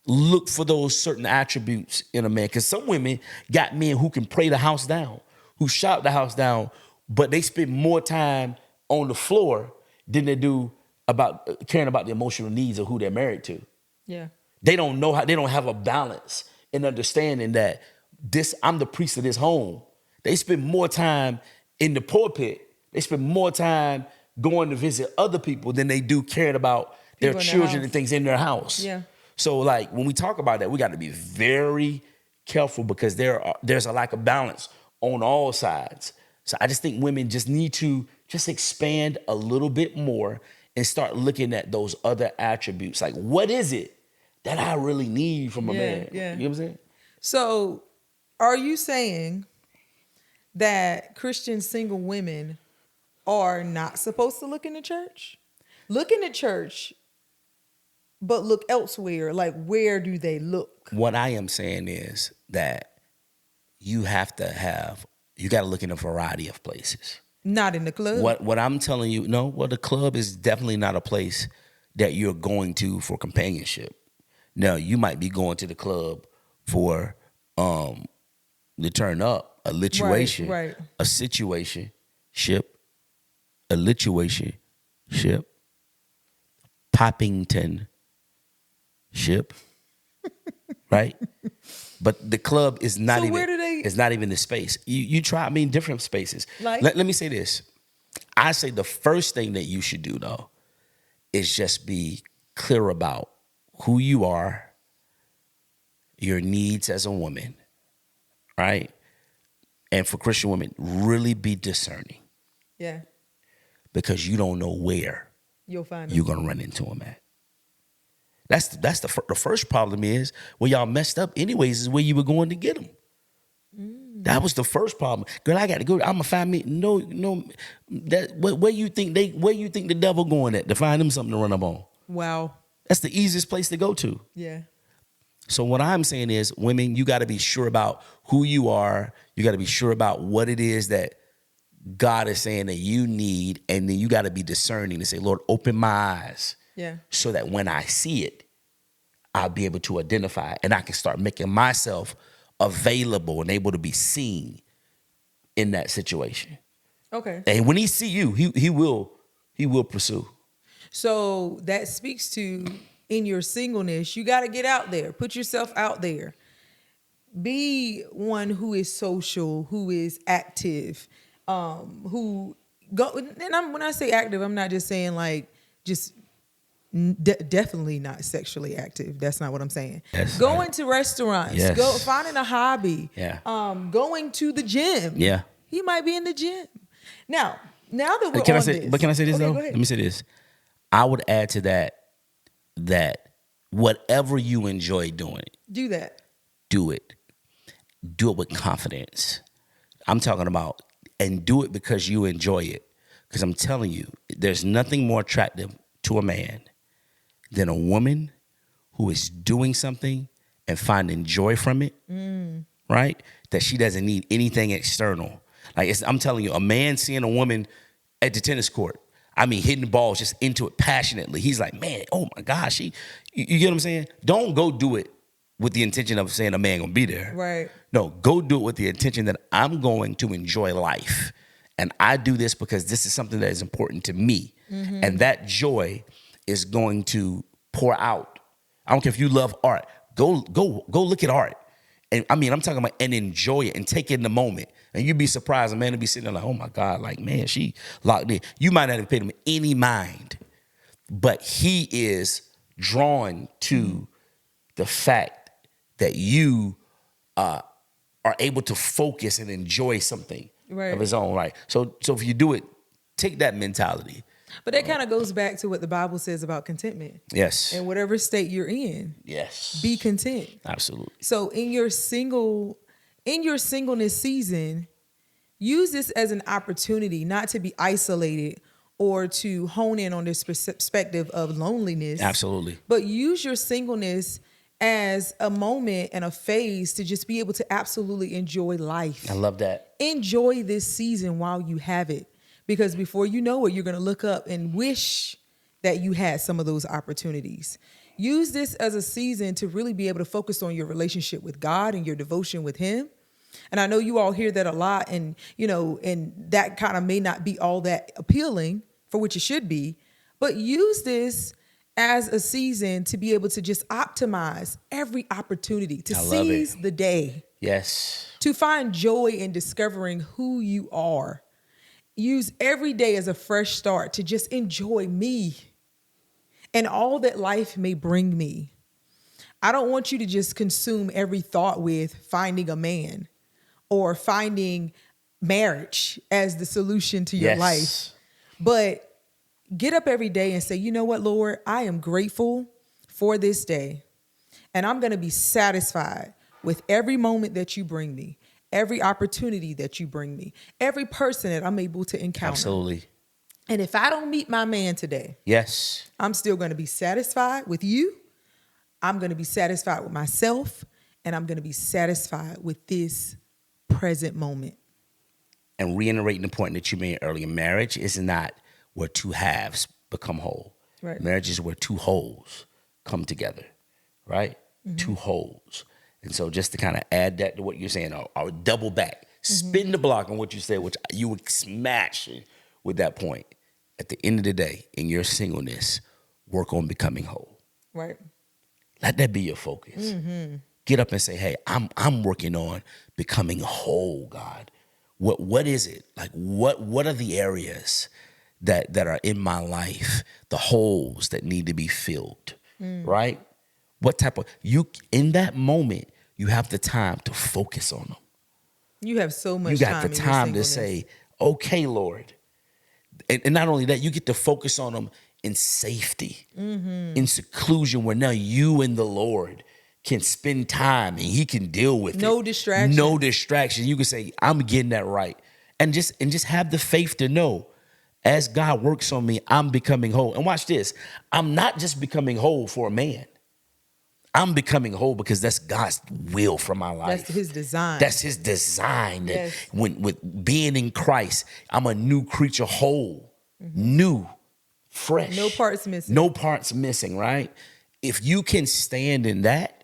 look for those certain attributes in a man. Because some women got men who can pray the house down, who shout the house down, but they spend more time on the floor than they do about caring about the emotional needs of who they're married to. Yeah. They don't know how, they don't have a balance in understanding that I'm the priest of this home. They spend more time in the pulpit. They spend more time going to visit other people than they do caring about their People in their children house. and things in their house. Yeah. So like when we talk about that, we got to be very careful because there's a lack of balance on all sides. So I just think women just need to just expand a little bit more and start looking at those other attributes. Like, what is it that I really need from a man? Yeah. You know what I'm saying? So are you saying that Christian single women are not supposed to look in the church? Look in the church, but look elsewhere. Like, where do they look? What I am saying is that you got to look in a variety of places. Not in the club. What I'm telling you, the club is definitely not a place that you're going to for companionship. Now, you might be going to the club for to turn up, a lituation, Right. a situation ship, a lituation ship, Poppington ship, right? But the club is not So even. where do they- It's not even the space. You try. I mean, different spaces. Like? Let me say this. I say the first thing that you should do though is just be clear about who you are, your needs as a woman, right? And for Christian women, really be discerning Yeah. because you don't know where You'll find you're them. gonna run into them at. That's the first problem is where y'all messed up anyways is where you were going to get them. That was the first problem. Girl, I got to go. I'm gonna find me no. That where you think the devil going at to find them something to run up on? Wow. That's the easiest place to go to. Yeah. So what I'm saying is, women, you got to be sure about who you are. You got to be sure about what it is that God is saying that you need, and then you got to be discerning to say, Lord, open my eyes. Yeah. So that when I see it, I'll be able to identify and I can start making myself available and able to be seen in that situation. Okay. And when he see you, he will pursue. So that speaks to in your singleness, you got to get out there, put yourself out there. Be one who is social, who is active, who go. And when I say active, I'm not just saying like just definitely not sexually active. That's not what I'm saying. Yes, going to restaurants, Yes. go finding a hobby, Yeah. Going to the gym. Yeah. He might be in the gym. Now that we're Can I on say? this, But can I say this okay, though? go ahead. Let me say this. I would add to that whatever you enjoy doing, Do that. do it. Do it with confidence. I'm talking about, and do it because you enjoy it. Because I'm telling you, there's nothing more attractive to a man than a woman who is doing something and finding joy from it, right? That she doesn't need anything external. Like I'm telling you, a man seeing a woman at the tennis court, I mean, hitting the balls just into it passionately. He's like, man, oh my gosh, you get what I'm saying? Don't go do it with the intention of saying a man gonna be there. Right. No, go do it with the intention that I'm going to enjoy life. And I do this because this is something that is important to me. And that joy is going to pour out. I don't care if you love art. Go look at art. And I mean, I'm talking about and enjoy it and take in the moment. And you'd be surprised, a man would be sitting there like, oh my God, like, man, she locked in. You might not have paid him any mind, but he is drawn to the fact that you are able to focus and enjoy something of his own. Right. So if you do it, take that mentality. But that kind of goes back to what the Bible says about contentment. Yes. In whatever state you're in, Yes. be content. Absolutely. So in your singleness season, use this as an opportunity not to be isolated or to hone in on this perspective of loneliness. Absolutely. But use your singleness as a moment and a phase to just be able to absolutely enjoy life. I love that. Enjoy this season while you have it. Because before you know it, you're going to look up and wish that you had some of those opportunities. Use this as a season to really be able to focus on your relationship with God and your devotion with Him. And I know you all hear that a lot, and and that kind of may not be all that appealing, for which it should be, but use this as a season to be able to just optimize every opportunity, to seize the day. Yes. To find joy in discovering who you are. Use every day as a fresh start to just enjoy me and all that life may bring me. I don't want you to just consume every thought with finding a man or finding marriage as the solution to your life. But get up every day and say, you know what, Lord, I am grateful for this day. And I'm going to be satisfied with every moment that you bring me, every opportunity that you bring me, every person that I'm able to encounter. Absolutely. And if I don't meet my man today, I'm still going to be satisfied with you. I'm going to be satisfied with myself. And I'm going to be satisfied with this present moment. And reiterating the point that you made earlier, marriage is not where two halves become whole. Right. Marriage is where two wholes come together, right? Mm-hmm. Two wholes. And so just to kind of add that to what you're saying, I'll double back, spin the block on what you said, which you would smash with that point. At the end of the day, in your singleness, work on becoming whole. Right. Let that be your focus. Mm-hmm. Get up and say, hey, I'm working on becoming whole, God. What is it? Like what are the areas that are in my life, the holes that need to be filled, right? What type of, in that moment, you have the time to focus on them. You have so much time. You got the time to say, okay, Lord. And not only that, you get to focus on them in safety, in seclusion, where now you and the Lord can spend time and he can deal with it. No distraction. No distraction. You can say, I'm getting that right. And just have the faith to know, as God works on me, I'm becoming whole. And watch this. I'm not just becoming whole for a man. I'm becoming whole because that's God's will for my life. That's his design. That's his design. Yes. When with being in Christ, I'm a new creature, whole, new, fresh. No parts missing. No parts missing, right? If you can stand in that,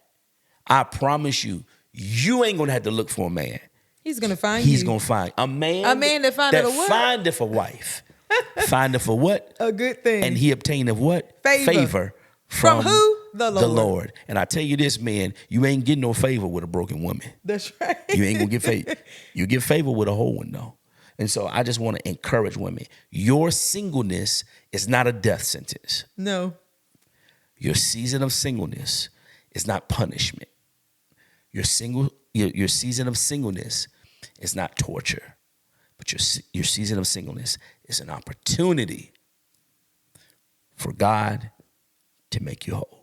I promise you, you ain't going to have to look for a man. He's going to find He's going to find a man. A man that findeth a what? Findeth a wife. Findeth a what? A good thing. And he obtaineth what? Favor. From who? The Lord. The Lord. And I tell you this, man, you ain't getting no favor with a broken woman. That's right. You ain't going to get favor. You get favor with a whole one, though. And so I just want to encourage women. Your singleness is not a death sentence. No. Your season of singleness is not punishment. Your season of singleness is not torture. But your season of singleness is an opportunity for God to make you whole.